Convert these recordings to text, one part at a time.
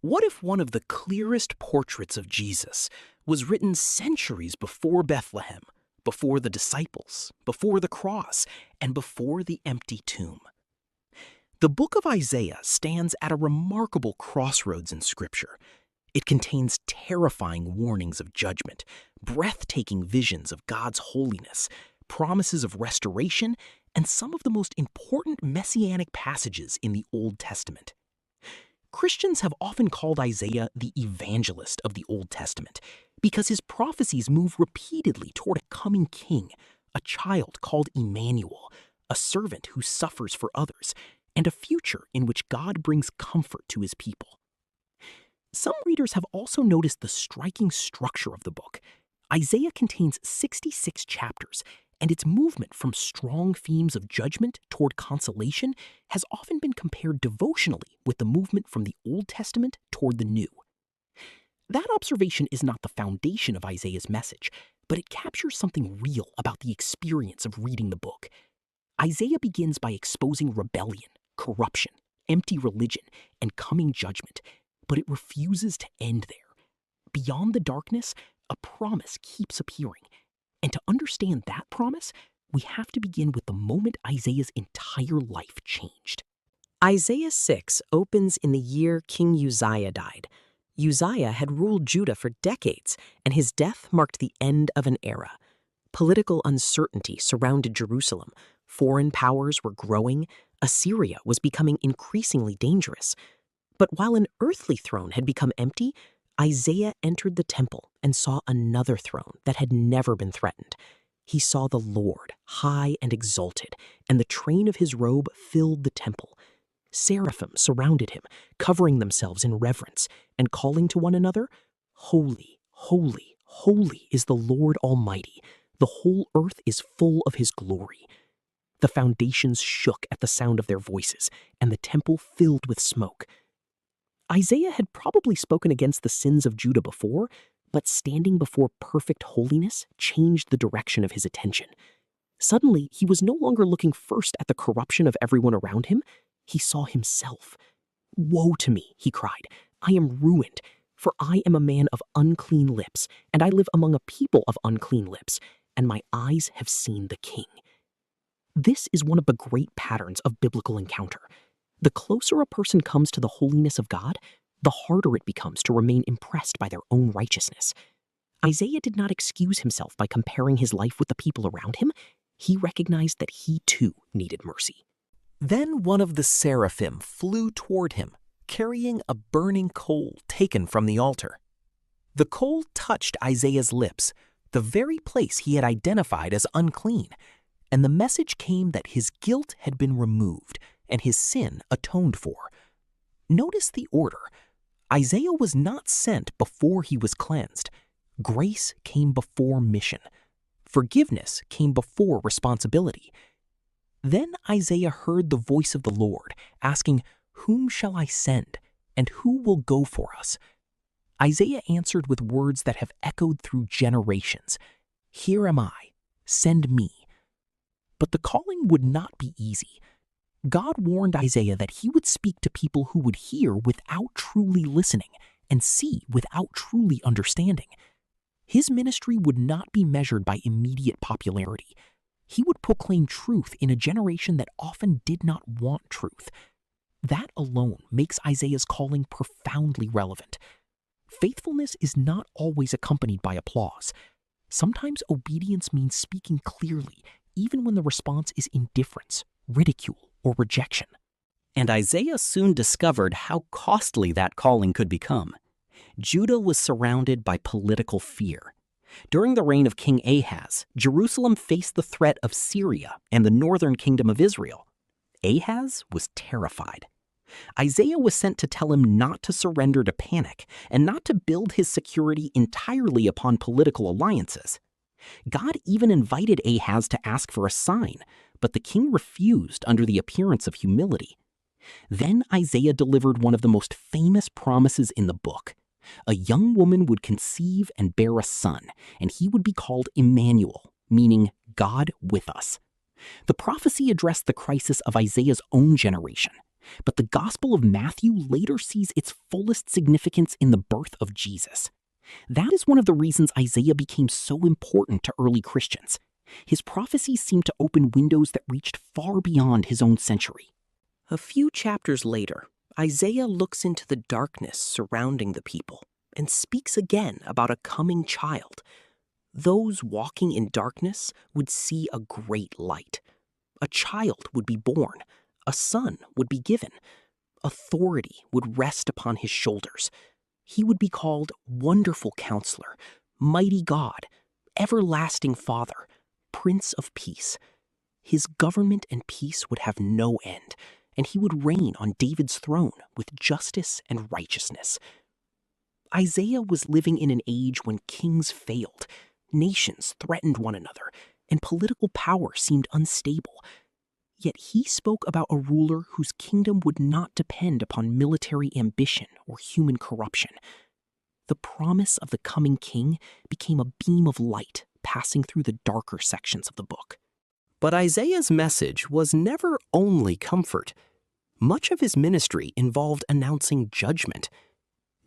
What if one of the clearest portraits of Jesus was written centuries before Bethlehem, before the disciples, before the cross, and before the empty tomb? The book of Isaiah stands at a remarkable crossroads in Scripture. It contains terrifying warnings of judgment, breathtaking visions of God's holiness, promises of restoration, and some of the most important messianic passages in the Old Testament. Christians have often called Isaiah the evangelist of the Old Testament because his prophecies move repeatedly toward a coming king, a child called Immanuel, a servant who suffers for others, and a future in which God brings comfort to his people. Some readers have also noticed the striking structure of the book. Isaiah contains 66 chapters, and its movement from strong themes of judgment toward consolation has often been compared devotionally with the movement from the Old Testament toward the New. That observation is not the foundation of Isaiah's message, but it captures something real about the experience of reading the book. Isaiah begins by exposing rebellion, corruption, empty religion, and coming judgment, but it refuses to end there. Beyond the darkness, a promise keeps appearing. And to understand that promise, we have to begin with the moment Isaiah's entire life changed. Isaiah 6 opens in the year King Uzziah died. Uzziah had ruled Judah for decades, and his death marked the end of an era. Political uncertainty surrounded Jerusalem. Foreign powers were growing. Assyria was becoming increasingly dangerous. But while an earthly throne had become empty, Isaiah entered the temple and saw another throne that had never been threatened. He saw the Lord, high and exalted, and the train of his robe filled the temple. Seraphim surrounded him, covering themselves in reverence, and calling to one another, "Holy, holy, holy is the Lord Almighty. The whole earth is full of his glory." The foundations shook at the sound of their voices, and the temple filled with smoke. Isaiah had probably spoken against the sins of Judah before, but standing before perfect holiness changed the direction of his attention. Suddenly, he was no longer looking first at the corruption of everyone around him. He saw himself. "Woe to me," he cried. "I am ruined, for I am a man of unclean lips, and I live among a people of unclean lips, and my eyes have seen the King." This is one of the great patterns of biblical encounter. The closer a person comes to the holiness of God, the harder it becomes to remain impressed by their own righteousness. Isaiah did not excuse himself by comparing his life with the people around him. He recognized that he too needed mercy. Then one of the seraphim flew toward him, carrying a burning coal taken from the altar. The coal touched Isaiah's lips, the very place he had identified as unclean, and the message came that his guilt had been removed and his sin atoned for. Notice the order. Isaiah was not sent before he was cleansed. Grace came before mission. Forgiveness came before responsibility. Then Isaiah heard the voice of the Lord, asking, "Whom shall I send, and who will go for us?" Isaiah answered with words that have echoed through generations. "Here am I, send me." But the calling would not be easy. God warned Isaiah that he would speak to people who would hear without truly listening and see without truly understanding. His ministry would not be measured by immediate popularity. He would proclaim truth in a generation that often did not want truth. That alone makes Isaiah's calling profoundly relevant. Faithfulness is not always accompanied by applause. Sometimes obedience means speaking clearly, even when the response is indifference, ridicule, or rejection. And Isaiah soon discovered how costly that calling could become. Judah was surrounded by political fear. During the reign of King Ahaz, Jerusalem faced the threat of Syria and the northern kingdom of Israel. Ahaz was terrified. Isaiah was sent to tell him not to surrender to panic and not to build his security entirely upon political alliances. God even invited Ahaz to ask for a sign, but the king refused under the appearance of humility. Then Isaiah delivered one of the most famous promises in the book. A young woman would conceive and bear a son, and he would be called Immanuel, meaning God with us. The prophecy addressed the crisis of Isaiah's own generation. But the Gospel of Matthew later sees its fullest significance in the birth of Jesus. That is one of the reasons Isaiah became so important to early Christians. His prophecies seemed to open windows that reached far beyond his own century. A few chapters later, Isaiah looks into the darkness surrounding the people and speaks again about a coming child. Those walking in darkness would see a great light. A child would be born. A son would be given. Authority would rest upon his shoulders. He would be called Wonderful Counselor, Mighty God, Everlasting Father, Prince of Peace. His government and peace would have no end, and he would reign on David's throne with justice and righteousness. Isaiah was living in an age when kings failed, nations threatened one another, and political power seemed unstable. Yet he spoke about a ruler whose kingdom would not depend upon military ambition or human corruption. The promise of the coming king became a beam of light passing through the darker sections of the book. But Isaiah's message was never only comfort. Much of his ministry involved announcing judgment.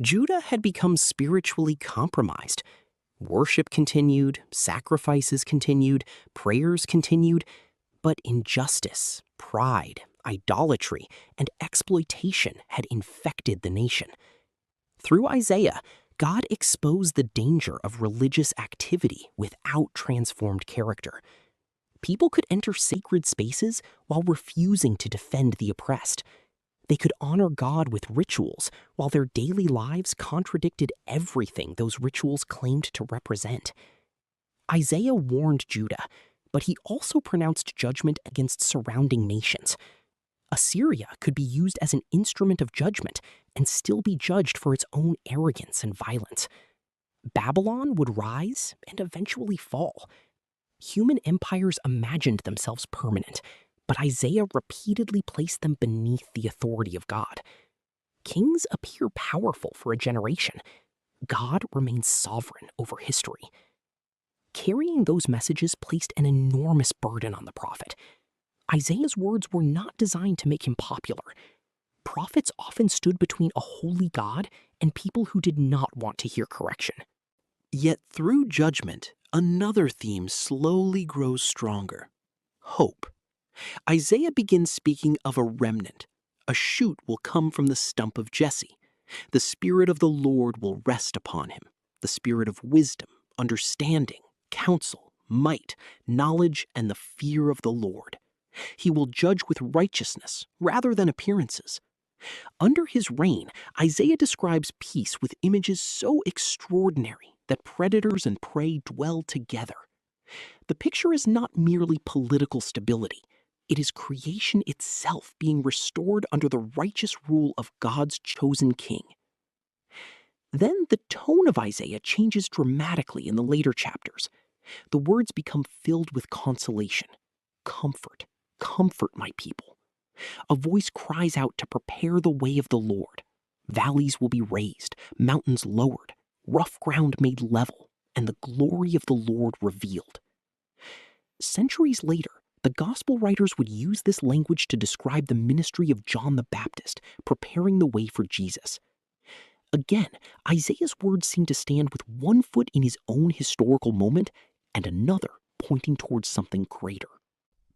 Judah had become spiritually compromised. Worship continued, sacrifices continued, prayers continued, but injustice, pride, idolatry, and exploitation had infected the nation. Through Isaiah, God exposed the danger of religious activity without transformed character. People could enter sacred spaces while refusing to defend the oppressed. They could honor God with rituals while their daily lives contradicted everything those rituals claimed to represent. Isaiah warned Judah, but he also pronounced judgment against surrounding nations. Assyria could be used as an instrument of judgment and still be judged for its own arrogance and violence. Babylon would rise and eventually fall. Human empires imagined themselves permanent, but Isaiah repeatedly placed them beneath the authority of God. Kings appear powerful for a generation. God remains sovereign over history. Carrying those messages placed an enormous burden on the prophet. Isaiah's words were not designed to make him popular. Prophets often stood between a holy God and people who did not want to hear correction. Yet through judgment, another theme slowly grows stronger: hope. Isaiah begins speaking of a remnant. A shoot will come from the stump of Jesse. The Spirit of the Lord will rest upon him, the Spirit of wisdom, understanding, counsel, might, knowledge, and the fear of the Lord. He will judge with righteousness rather than appearances. Under his reign, Isaiah describes peace with images so extraordinary that predators and prey dwell together. The picture is not merely political stability. It is creation itself being restored under the righteous rule of God's chosen king. Then the tone of Isaiah changes dramatically in the later chapters. The words become filled with consolation. Comfort, comfort my people. A voice cries out to prepare the way of the Lord. Valleys will be raised, mountains lowered, rough ground made level, and the glory of the Lord revealed. Centuries later, the gospel writers would use this language to describe the ministry of John the Baptist, preparing the way for Jesus. Again, Isaiah's words seem to stand with one foot in his own historical moment and another pointing towards something greater.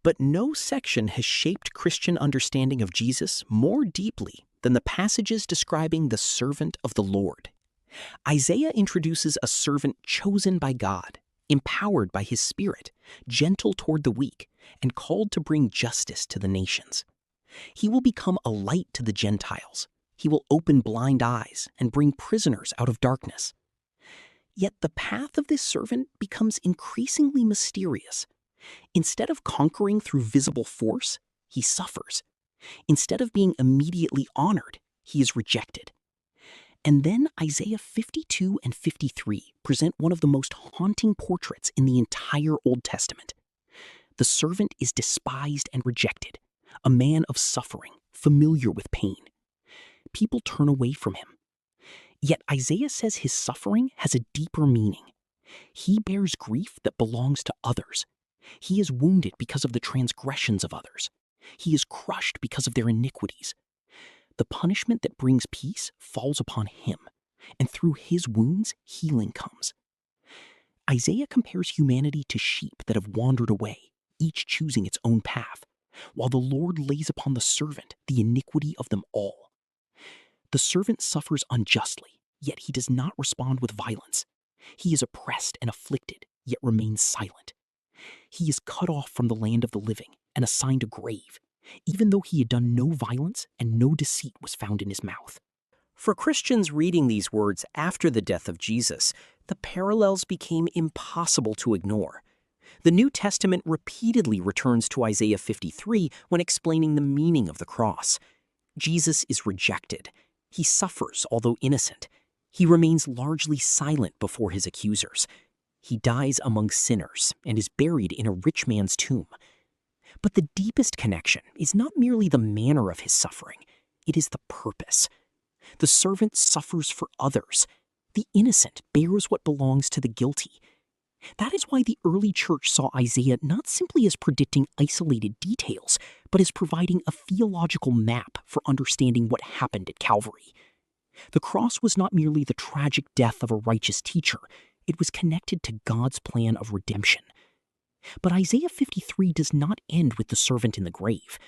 But no section has shaped Christian understanding of Jesus more deeply than the passages describing the servant of the Lord. Isaiah introduces a servant chosen by God, empowered by his Spirit, gentle toward the weak, and called to bring justice to the nations. He will become a light to the Gentiles. He will open blind eyes and bring prisoners out of darkness. Yet the path of this servant becomes increasingly mysterious. Instead of conquering through visible force, he suffers. Instead of being immediately honored, he is rejected. And then Isaiah 52 and 53 present one of the most haunting portraits in the entire Old Testament. The servant is despised and rejected, a man of suffering, familiar with pain. People turn away from him. Yet Isaiah says his suffering has a deeper meaning. He bears grief that belongs to others. He is wounded because of the transgressions of others. He is crushed because of their iniquities. The punishment that brings peace falls upon him, and through his wounds, healing comes. Isaiah compares humanity to sheep that have wandered away, each choosing its own path, while the Lord lays upon the servant the iniquity of them all. The servant suffers unjustly, yet he does not respond with violence. He is oppressed and afflicted, yet remains silent. He is cut off from the land of the living and assigned a grave, even though he had done no violence and no deceit was found in his mouth. For Christians reading these words after the death of Jesus, the parallels became impossible to ignore. The New Testament repeatedly returns to Isaiah 53 when explaining the meaning of the cross. Jesus is rejected. He suffers, although innocent. He remains largely silent before his accusers. He dies among sinners and is buried in a rich man's tomb. But the deepest connection is not merely the manner of his suffering, it is the purpose. The servant suffers for others. The innocent bears what belongs to the guilty. That is why the early church saw Isaiah not simply as predicting isolated details, but as providing a theological map for understanding what happened at Calvary. The cross was not merely the tragic death of a righteous teacher, it was connected to God's plan of redemption. But Isaiah 53 does not end with the servant in the grave.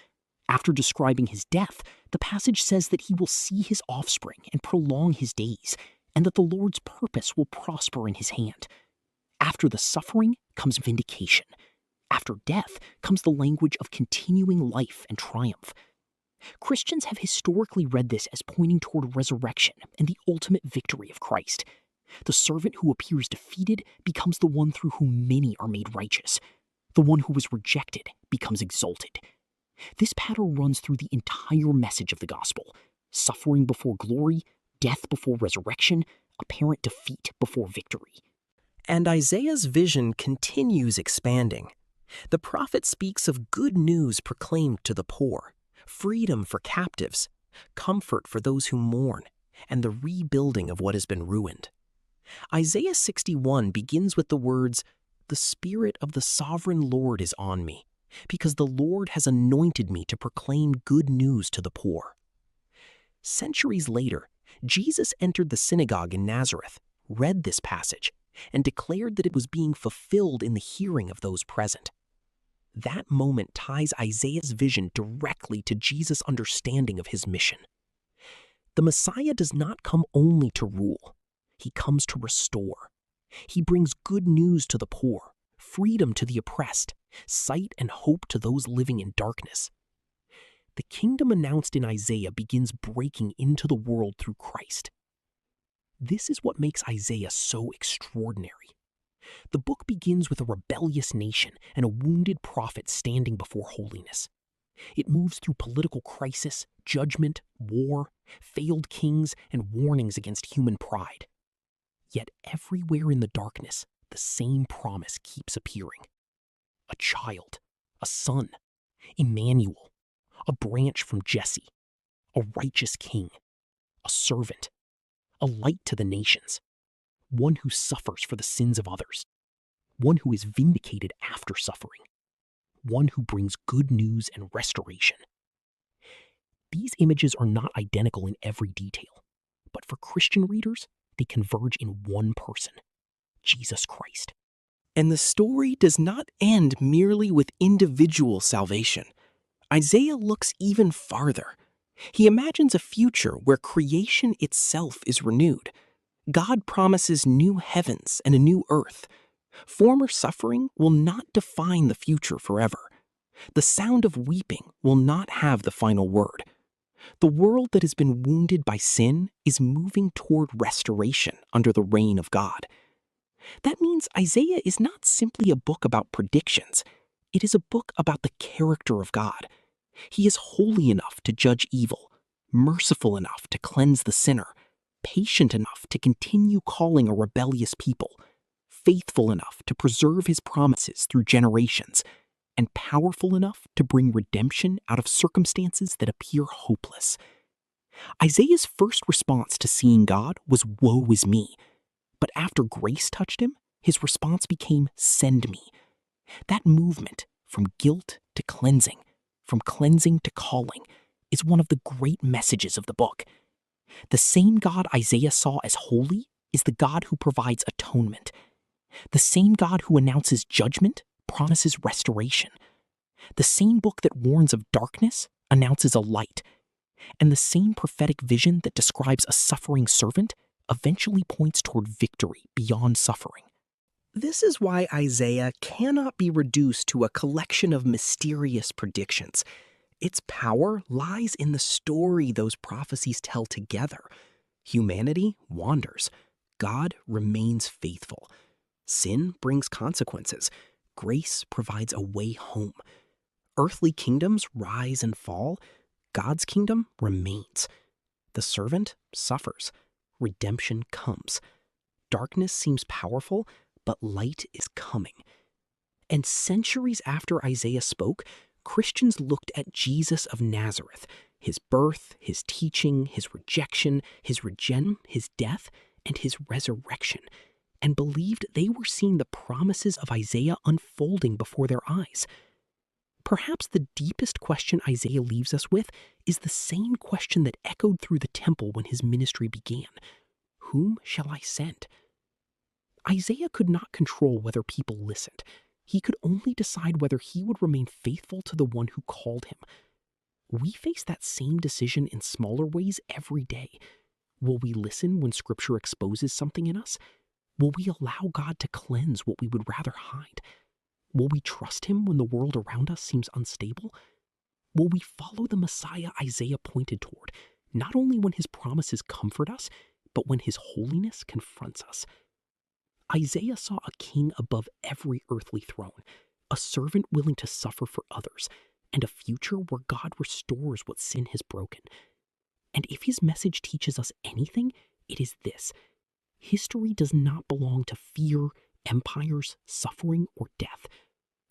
After describing his death, the passage says that he will see his offspring and prolong his days, and that the Lord's purpose will prosper in his hand. After the suffering comes vindication. After death comes the language of continuing life and triumph. Christians have historically read this as pointing toward resurrection and the ultimate victory of Christ. The servant who appears defeated becomes the one through whom many are made righteous. The one who was rejected becomes exalted. This pattern runs through the entire message of the gospel: suffering before glory, death before resurrection, apparent defeat before victory. And Isaiah's vision continues expanding. The prophet speaks of good news proclaimed to the poor, freedom for captives, comfort for those who mourn, and the rebuilding of what has been ruined. Isaiah 61 begins with the words, "The Spirit of the Sovereign Lord is on me, because the Lord has anointed me to proclaim good news to the poor." Centuries later, Jesus entered the synagogue in Nazareth, read this passage, and declared that it was being fulfilled in the hearing of those present. That moment ties Isaiah's vision directly to Jesus' understanding of his mission. The Messiah does not come only to rule. He comes to restore. He brings good news to the poor, freedom to the oppressed, sight and hope to those living in darkness. The kingdom announced in Isaiah begins breaking into the world through Christ. This is what makes Isaiah so extraordinary. The book begins with a rebellious nation and a wounded prophet standing before holiness. It moves through political crisis, judgment, war, failed kings, and warnings against human pride. Yet everywhere in the darkness, the same promise keeps appearing. A child, a son, Immanuel, a branch from Jesse, a righteous king, a servant, a light to the nations, one who suffers for the sins of others, one who is vindicated after suffering, one who brings good news and restoration. These images are not identical in every detail, but for Christian readers, they converge in one person, Jesus Christ. And the story does not end merely with individual salvation. Isaiah looks even farther. He imagines a future where creation itself is renewed. God promises new heavens and a new earth. Former suffering will not define the future forever. The sound of weeping will not have the final word. The world that has been wounded by sin is moving toward restoration under the reign of God. That means Isaiah is not simply a book about predictions. It is a book about the character of God. He is holy enough to judge evil, merciful enough to cleanse the sinner, patient enough to continue calling a rebellious people, faithful enough to preserve his promises through generations, and powerful enough to bring redemption out of circumstances that appear hopeless. Isaiah's first response to seeing God was, "Woe is me." But after grace touched him, his response became, "Send me." That movement from guilt to cleansing, from cleansing to calling, is one of the great messages of the book. The same God Isaiah saw as holy is the God who provides atonement. The same God who announces judgment promises restoration. The same book that warns of darkness announces a light. And the same prophetic vision that describes a suffering servant eventually points toward victory beyond suffering. This is why Isaiah cannot be reduced to a collection of mysterious predictions. Its power lies in the story those prophecies tell together. Humanity wanders. God remains faithful. Sin brings consequences. Grace provides a way home. Earthly kingdoms rise and fall. God's kingdom remains. The servant suffers. Redemption comes. Darkness seems powerful, but light is coming. And centuries after Isaiah spoke, Christians looked at Jesus of Nazareth, his birth, his teaching, his rejection, his his death, and his resurrection, and believed they were seeing the promises of Isaiah unfolding before their eyes. Perhaps the deepest question Isaiah leaves us with is the same question that echoed through the temple when his ministry began. Whom shall I send? Isaiah could not control whether people listened. He could only decide whether he would remain faithful to the one who called him. We face that same decision in smaller ways every day. Will we listen when Scripture exposes something in us? Will we allow God to cleanse what we would rather hide? Will we trust him when the world around us seems unstable? Will we follow the Messiah Isaiah pointed toward, not only when his promises comfort us, but when his holiness confronts us? Isaiah saw a king above every earthly throne, a servant willing to suffer for others, and a future where God restores what sin has broken. And if his message teaches us anything, it is this: history does not belong to fear, empires, suffering, or death.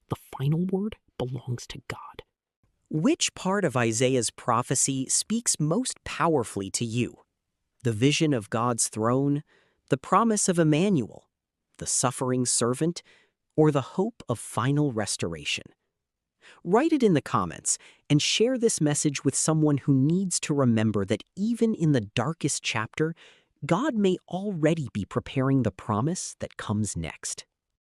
The final word belongs to God. Which part of Isaiah's prophecy speaks most powerfully to you? The vision of God's throne, the promise of Immanuel, the suffering servant, or the hope of final restoration? Write it in the comments and share this message with someone who needs to remember that even in the darkest chapter, God may already be preparing the promise that comes next.